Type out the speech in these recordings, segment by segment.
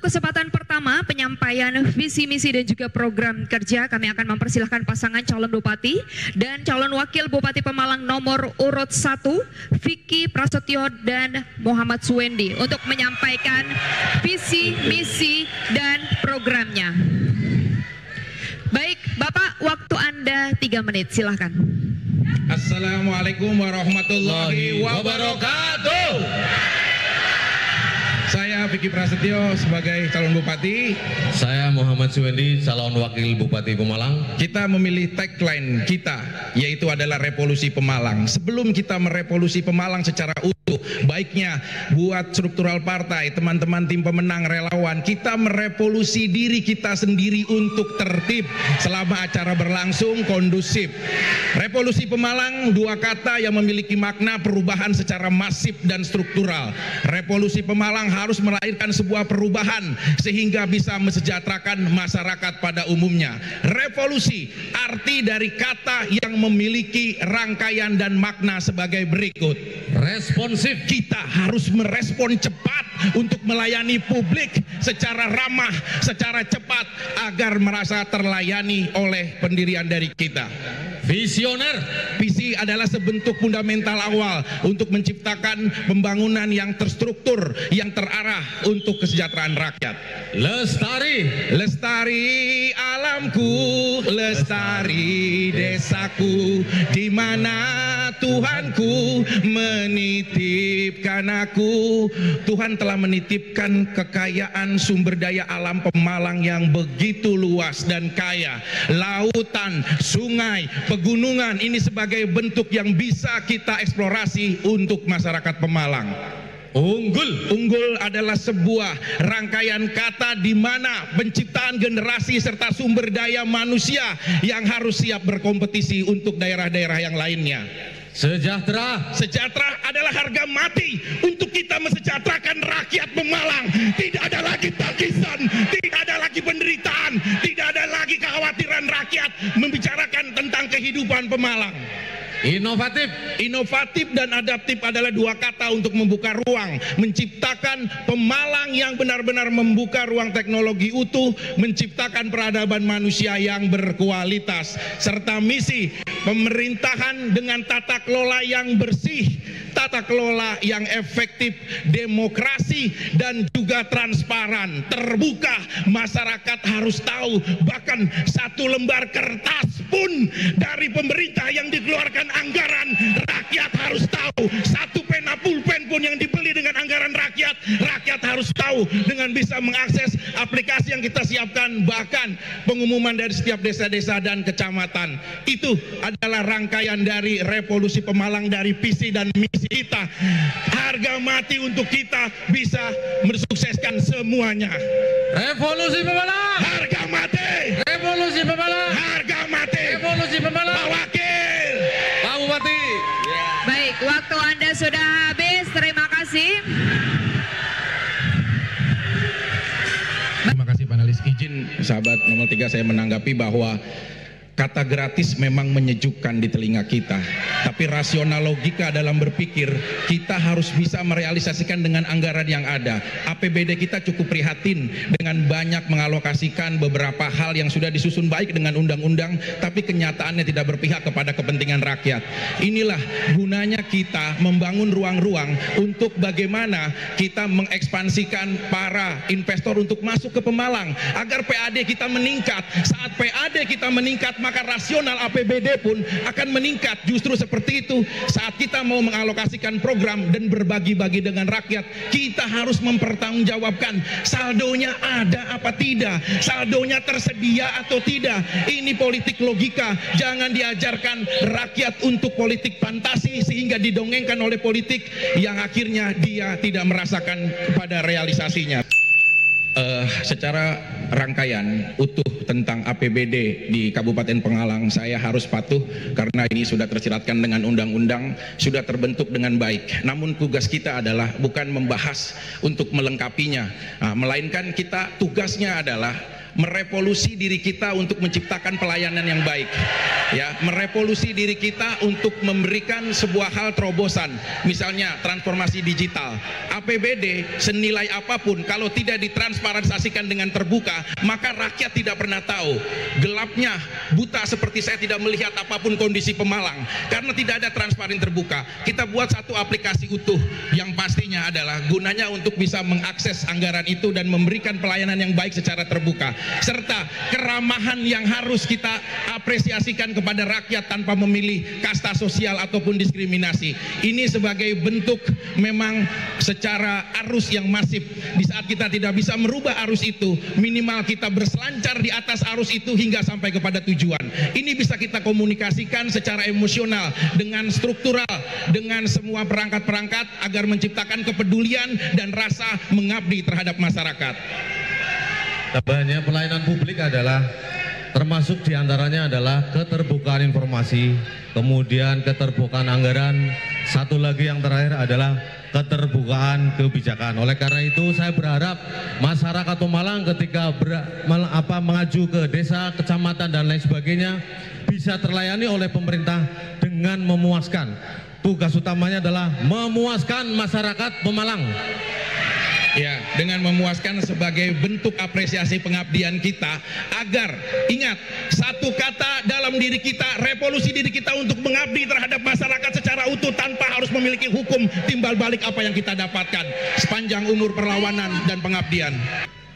kesempatan pertama penyampaian visi misi dan juga program kerja, kami akan mempersilahkan pasangan calon bupati dan calon wakil Bupati Pemalang nomor urut 1 Vicky Prasetyo dan Muhammad Suwendi untuk menyampaikan visi misi dan programnya. Baik, Bapak, waktu Anda 3 menit, silahkan. Assalamualaikum warahmatullahi wabarakatuh. Saya Vicky Prasetyo sebagai calon bupati. Saya Muhammad Suwendi, calon wakil Bupati Pemalang. Kita memilih tagline kita, yaitu adalah revolusi Pemalang. Sebelum kita merevolusi Pemalang secara utuh, baiknya buat struktural partai, teman-teman tim pemenang, relawan, kita merevolusi diri kita sendiri untuk tertib selama acara berlangsung kondusif. Revolusi Pemalang, 2 kata yang memiliki makna perubahan secara masif dan struktural. Revolusi Pemalang harus melahirkan sebuah perubahan sehingga bisa mesejahterakan masyarakat pada umumnya. Revolusi, arti dari kata yang memiliki rangkaian dan makna sebagai berikut. Responsif. Kita harus merespon cepat untuk melayani publik secara ramah, secara cepat agar merasa terlayani oleh pendirian dari kita. Visioner. Visi adalah sebentuk fundamental awal untuk menciptakan pembangunan yang terstruktur, yang terarah untuk kesejahteraan rakyat. Lestari. Lestari alamku, lestari desaku, di mana Tuhanku menitipkan aku. Tuhan telah menitipkan kekayaan sumber daya alam Pemalang yang begitu luas dan kaya. Lautan, sungai, pegunungan, ini sebagai bentuk yang bisa kita eksplorasi untuk masyarakat Pemalang. Unggul. Unggul adalah sebuah rangkaian kata di mana penciptaan generasi serta sumber daya manusia yang harus siap berkompetisi untuk daerah-daerah yang lainnya. Sejahtera. Sejahtera adalah harga mati untuk kita mesejahterakan rakyat Pemalang. Tidak ada lagi tangisan, tidak ada lagi penderitaan, tidak ada lagi kekhawatiran rakyat membicarakan tentang kehidupan Pemalang. Inovatif. Inovatif dan adaptif adalah 2 kata untuk membuka ruang, menciptakan Pemalang yang benar-benar membuka ruang teknologi utuh, menciptakan peradaban manusia yang berkualitas, serta misi pemerintahan dengan tata kelola yang bersih, tata kelola yang efektif, demokrasi dan juga transparan, terbuka. Masyarakat harus tahu, bahkan 1 lembar kertas pun dari pemerintah yang dikeluarkan anggaran, rakyat harus tahu. 1 pena pulpen pun yang dibeli dengan anggaran rakyat, rakyat harus tahu dengan bisa mengakses aplikasi yang kita siapkan, bahkan pengumuman dari setiap desa-desa dan kecamatan. Itu adalah rangkaian dari revolusi Pemalang, dari visi dan misi kita. Harga mati untuk kita bisa mensukseskan semuanya. Revolusi Pemalang. Harga mati. Revolusi Pemalang. Harga mati. Revolusi Pemalang. Pak Wakil. Pak Bupati. Baik, waktu Anda sudah habis, terima kasih. Terima kasih panelis. Izin sahabat nomor 3 saya menanggapi bahwa kata gratis memang menyejukkan di telinga kita, tapi rasional logika dalam berpikir kita harus bisa merealisasikan dengan anggaran yang ada. APBD kita cukup prihatin dengan banyak mengalokasikan beberapa hal yang sudah disusun baik dengan undang-undang, tapi kenyataannya tidak berpihak kepada kepentingan rakyat. Inilah gunanya kita membangun ruang-ruang untuk bagaimana kita mengekspansikan para investor untuk masuk ke Pemalang agar PAD kita meningkat. Saat PAD kita meningkat, maka rasional APBD pun akan meningkat. Justru seperti itu, saat kita mau mengalokasikan program dan berbagi-bagi dengan rakyat, kita harus mempertanggungjawabkan saldonya ada apa tidak, saldonya tersedia atau tidak. Ini politik logika, jangan diajarkan rakyat untuk politik fantasi sehingga didongengkan oleh politik yang akhirnya dia tidak merasakan pada realisasinya. Secara rangkaian utuh tentang APBD di Kabupaten Pemalang, saya harus patuh karena ini sudah tersiratkan dengan undang-undang, sudah terbentuk dengan baik. Namun tugas kita adalah bukan membahas untuk melengkapinya, melainkan kita tugasnya adalah merevolusi diri kita untuk menciptakan pelayanan yang baik, ya, merevolusi diri kita untuk memberikan sebuah hal terobosan, misalnya transformasi digital. APBD senilai apapun kalau tidak ditransparansikan dengan terbuka, maka rakyat tidak pernah tahu. Gelapnya, buta seperti saya tidak melihat apapun kondisi Pemalang karena tidak ada transparan terbuka. Kita buat satu aplikasi utuh yang pastinya adalah gunanya untuk bisa mengakses anggaran itu dan memberikan pelayanan yang baik secara terbuka, serta keramahan yang harus kita apresiasikan kepada rakyat tanpa memilih kasta sosial ataupun diskriminasi. Ini sebagai bentuk memang secara arus yang masif. Di saat kita tidak bisa merubah arus itu, minimal kita berselancar di atas arus itu hingga sampai kepada tujuan. Ini bisa kita komunikasikan secara emosional dengan struktural, dengan semua perangkat-perangkat agar menciptakan kepedulian dan rasa mengabdi terhadap masyarakat. Banyak pelayanan publik adalah termasuk diantaranya adalah keterbukaan informasi, kemudian keterbukaan anggaran, satu lagi yang terakhir adalah keterbukaan kebijakan. Oleh karena itu saya berharap masyarakat Pemalang ketika mengaju ke desa, kecamatan dan lain sebagainya bisa terlayani oleh pemerintah dengan memuaskan. Tugas utamanya adalah memuaskan masyarakat Pemalang. Ya, dengan memuaskan sebagai bentuk apresiasi pengabdian kita, agar ingat satu kata dalam diri kita, revolusi diri kita untuk mengabdi terhadap masyarakat secara utuh tanpa harus memiliki hukum timbal balik apa yang kita dapatkan sepanjang umur perlawanan dan pengabdian.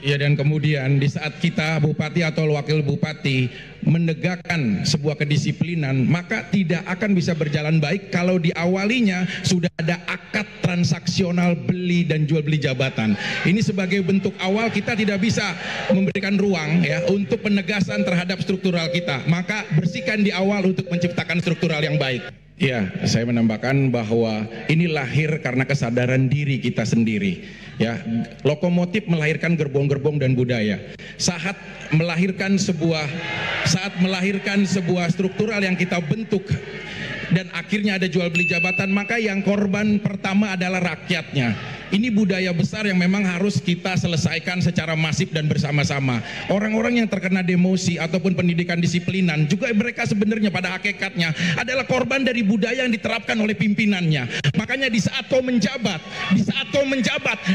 Ya, dan kemudian di saat kita bupati atau wakil bupati menegakkan sebuah kedisiplinan, maka tidak akan bisa berjalan baik kalau diawalinya sudah ada akad transaksional beli dan jual beli jabatan. Ini sebagai bentuk awal kita tidak bisa memberikan ruang ya untuk penegasan terhadap struktural kita. Maka bersihkan di awal untuk menciptakan struktural yang baik. Ya, saya menambahkan bahwa ini lahir karena kesadaran diri kita sendiri. Ya, lokomotif melahirkan gerbong-gerbong dan budaya. Saat melahirkan sebuah struktural yang kita bentuk dan akhirnya ada jual beli jabatan, maka yang korban pertama adalah rakyatnya. Ini budaya besar yang memang harus kita selesaikan secara masif dan bersama-sama. Orang-orang yang terkena demosi ataupun pendidikan disiplinan juga mereka sebenarnya pada hakikatnya adalah korban dari budaya yang diterapkan oleh pimpinannya. Makanya di saat kau menjabat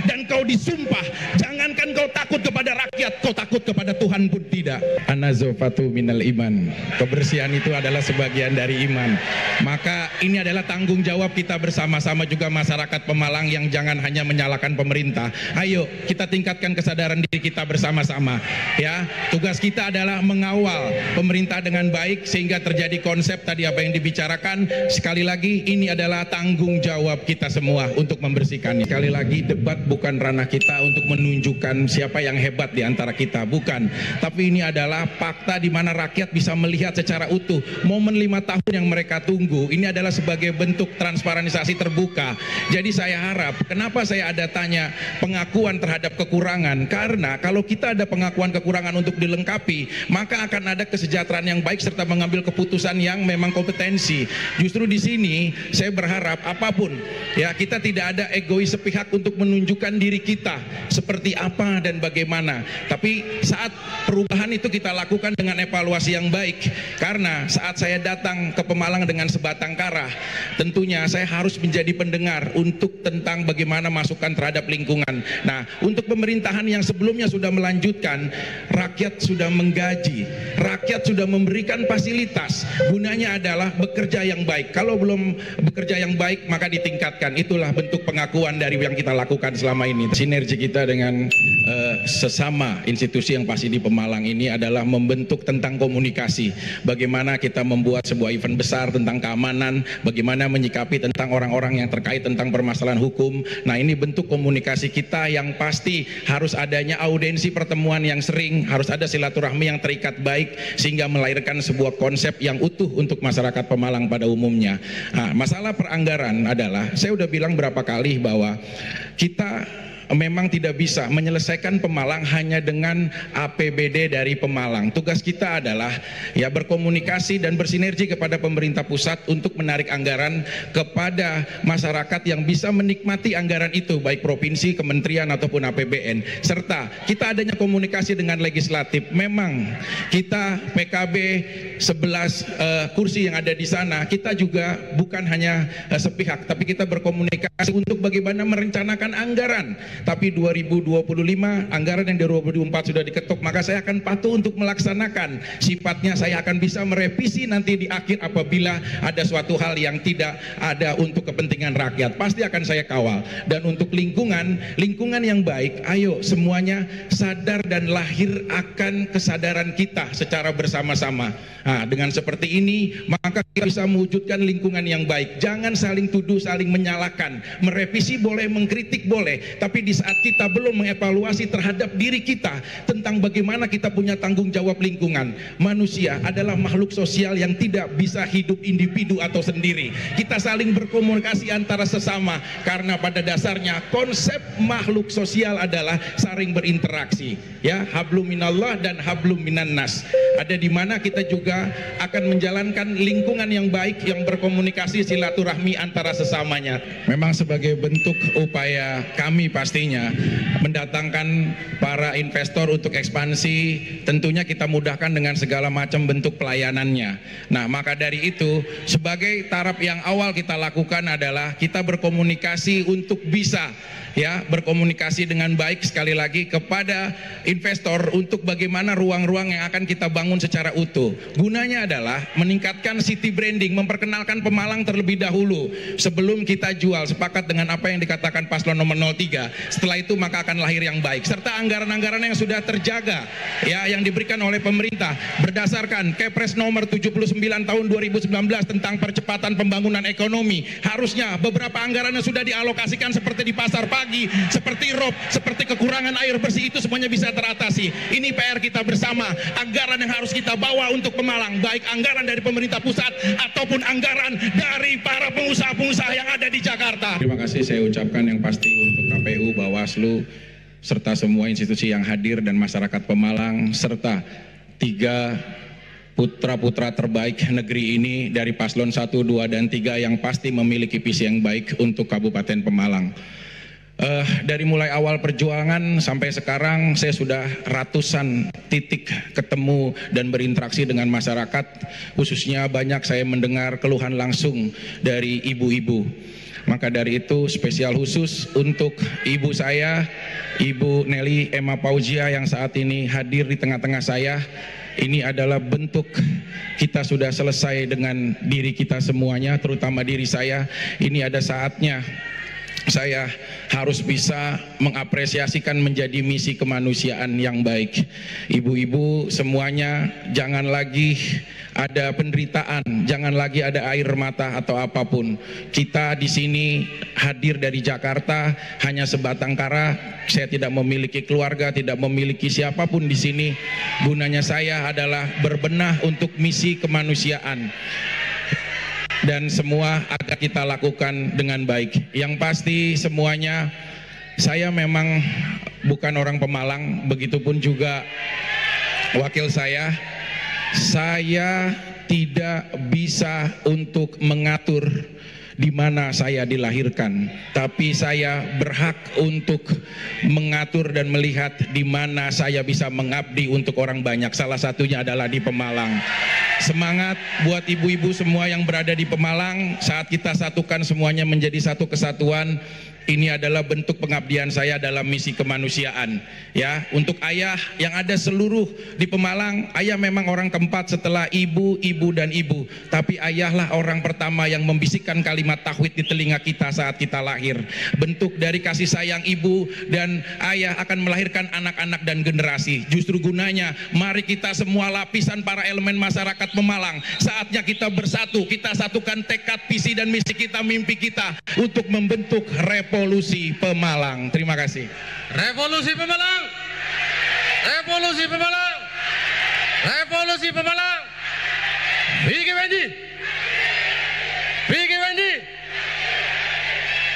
dan kau disumpah, jangankan kau takut kepada rakyat, kau takut kepada Tuhan pun tidak. Anazofatu minal iman. Kebersihan itu adalah sebagian dari iman. Maka ini adalah tanggung jawab kita bersama-sama juga masyarakat Pemalang yang jangan hanya menyalahkan pemerintah. Ayo kita tingkatkan kesadaran diri kita bersama-sama. Ya, tugas kita adalah mengawal pemerintah dengan baik sehingga terjadi konsep tadi apa yang dibicarakan. Sekali lagi ini adalah tanggung jawab kita semua untuk membersihkan. Sekali lagi debat bukan ranah kita untuk menunjukkan siapa yang hebat di antara kita, bukan. Tapi ini adalah fakta di mana rakyat bisa melihat secara utuh momen 5 tahun yang mereka tunggu. Ini adalah sebagai bentuk transparansi terbuka. Jadi saya harap, kenapa saya ada tanya pengakuan terhadap kekurangan, karena kalau kita ada pengakuan kekurangan untuk dilengkapi, maka akan ada kesejahteraan yang baik serta mengambil keputusan yang memang kompetensi. Justru di sini saya berharap apapun ya, kita tidak ada egois sepihak untuk menunjukkan diri kita seperti apa dan bagaimana, tapi saat perubahan itu kita lakukan dengan evaluasi yang baik. Karena saat saya datang ke Pemalang dengan sebatang kara, tentunya saya harus menjadi pendengar untuk tentang bagaimana masukan terhadap lingkungan. Nah, untuk pemerintahan yang sebelumnya sudah melanjutkan, rakyat sudah menggaji, rakyat sudah memberikan fasilitas. Gunanya adalah bekerja yang baik. Kalau belum bekerja yang baik, maka ditingkatkan. Itulah bentuk pengakuan dari yang kita lakukan selama ini. Sinergi kita dengan sesama institusi yang pasti di Pemalang ini adalah membentuk tentang komunikasi. Bagaimana kita membuat sebuah event besar tentang keamanan, bagaimana menyikapi tentang orang-orang yang terkait tentang permasalahan hukum. Nah, ini bentuk komunikasi kita yang pasti harus adanya audiensi pertemuan yang sering, harus ada silaturahmi yang terikat baik sehingga melahirkan sebuah konsep yang utuh untuk masyarakat Pemalang pada umumnya. Nah, masalah peranggaran adalah, saya udah bilang berapa kali bahwa kita memang tidak bisa menyelesaikan Pemalang hanya dengan APBD dari Pemalang. Tugas kita adalah ya berkomunikasi dan bersinergi kepada pemerintah pusat untuk menarik anggaran kepada masyarakat yang bisa menikmati anggaran itu, baik provinsi, kementerian ataupun APBN. Serta kita adanya komunikasi dengan legislatif. Memang kita PKB 11 kursi yang ada di sana, kita juga bukan hanya sepihak, tapi kita berkomunikasi untuk bagaimana merencanakan anggaran. Tapi 2025 anggaran yang di 2024 sudah diketok, maka saya akan patuh untuk melaksanakan. Sifatnya saya akan bisa merevisi nanti di akhir apabila ada suatu hal yang tidak ada untuk kepentingan rakyat, pasti akan saya kawal. Dan untuk lingkungan yang baik, ayo semuanya sadar dan lahir akan kesadaran kita secara bersama-sama. Nah, dengan seperti ini maka kita bisa mewujudkan lingkungan yang baik. Jangan saling tuduh, saling menyalahkan. Merevisi boleh, mengkritik boleh, tapi di saat kita belum mengevaluasi terhadap diri kita tentang bagaimana kita punya tanggung jawab lingkungan. Manusia adalah makhluk sosial yang tidak bisa hidup individu atau sendiri. Kita saling berkomunikasi antara sesama, karena pada dasarnya konsep makhluk sosial adalah saling berinteraksi. Ya, hablum minallah dan hablum minannas. Ada di mana kita juga akan menjalankan lingkungan yang baik yang berkomunikasi silaturahmi antara sesamanya. Memang sebagai bentuk upaya kami pastinya mendatangkan para investor untuk ekspansi, tentunya kita mudahkan dengan segala macam bentuk pelayanannya. Nah, maka dari itu sebagai taraf yang awal kita lakukan adalah kita berkomunikasi untuk bisa berkomunikasi dengan baik sekali lagi kepada investor untuk bagaimana ruang-ruang yang akan kita bangun secara utuh. Gunanya adalah meningkatkan city branding, memperkenalkan Pemalang terlebih dahulu sebelum kita jual, sepakat dengan apa yang dikatakan paslon nomor 03. Setelah itu maka akan lahir yang baik, serta anggaran-anggaran yang sudah terjaga yang diberikan oleh pemerintah berdasarkan Kepres nomor 79 tahun 2019 tentang percepatan pembangunan ekonomi. Harusnya beberapa anggaran yang sudah dialokasikan seperti di pasar pagi, seperti rob, seperti kekurangan air bersih, itu semuanya bisa teratasi. Ini PR kita bersama, anggaran yang harus kita bawa untuk Pemalang, baik anggaran dari pemerintah pusat ataupun anggaran dari para pengusaha-pengusaha yang ada di Jakarta. Terima kasih saya ucapkan yang pasti untuk KPU, Bawaslu, serta semua institusi yang hadir dan masyarakat Pemalang, serta 3 putra-putra terbaik negeri ini dari paslon 1, 2, dan 3 yang pasti memiliki visi yang baik untuk Kabupaten Pemalang. Dari mulai awal perjuangan sampai sekarang saya sudah ratusan titik ketemu dan berinteraksi dengan masyarakat, khususnya banyak saya mendengar keluhan langsung dari ibu-ibu. Maka dari itu spesial khusus untuk ibu saya, Ibu Nelly Emma Pauzia yang saat ini hadir di tengah-tengah saya. Ini adalah bentuk kita sudah selesai dengan diri kita semuanya, terutama diri saya. Ini ada saatnya saya harus bisa mengapresiasikan menjadi misi kemanusiaan yang baik. Ibu-ibu semuanya, jangan lagi ada penderitaan, jangan lagi ada air mata atau apapun. Kita di sini hadir dari Jakarta hanya sebatang kara. Saya tidak memiliki keluarga, tidak memiliki siapapun di sini. Gunanya saya adalah berbenah untuk misi kemanusiaan. Dan semua akan kita lakukan dengan baik. Yang pasti semuanya, saya memang bukan orang Pemalang, begitupun juga wakil saya. Saya tidak bisa untuk mengatur di mana saya dilahirkan, tapi saya berhak untuk mengatur dan melihat di mana saya bisa mengabdi untuk orang banyak. Salah satunya adalah di Pemalang. Semangat buat ibu-ibu semua yang berada di Pemalang. Saat kita satukan semuanya menjadi satu kesatuan, ini adalah bentuk pengabdian saya dalam misi kemanusiaan. Ya, untuk ayah yang ada seluruh di Pemalang, ayah memang orang keempat setelah ibu, ibu, dan ibu. Tapi ayahlah orang pertama yang membisikkan kalimat tauhid di telinga kita saat kita lahir. Bentuk dari kasih sayang ibu dan ayah akan melahirkan anak-anak dan generasi. Justru gunanya, mari kita semua lapisan para elemen masyarakat Pemalang, saatnya kita bersatu, kita satukan tekad, visi, dan misi kita, mimpi kita untuk membentuk revolusi Pemalang. Terima kasih. Revolusi Pemalang. Revolusi Pemalang. Revolusi Pemalang. Vicky Wendy. Vicky Wendy.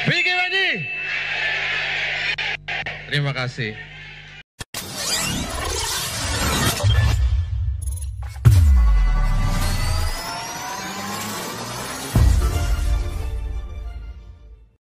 Vicky Wendy. Terima kasih.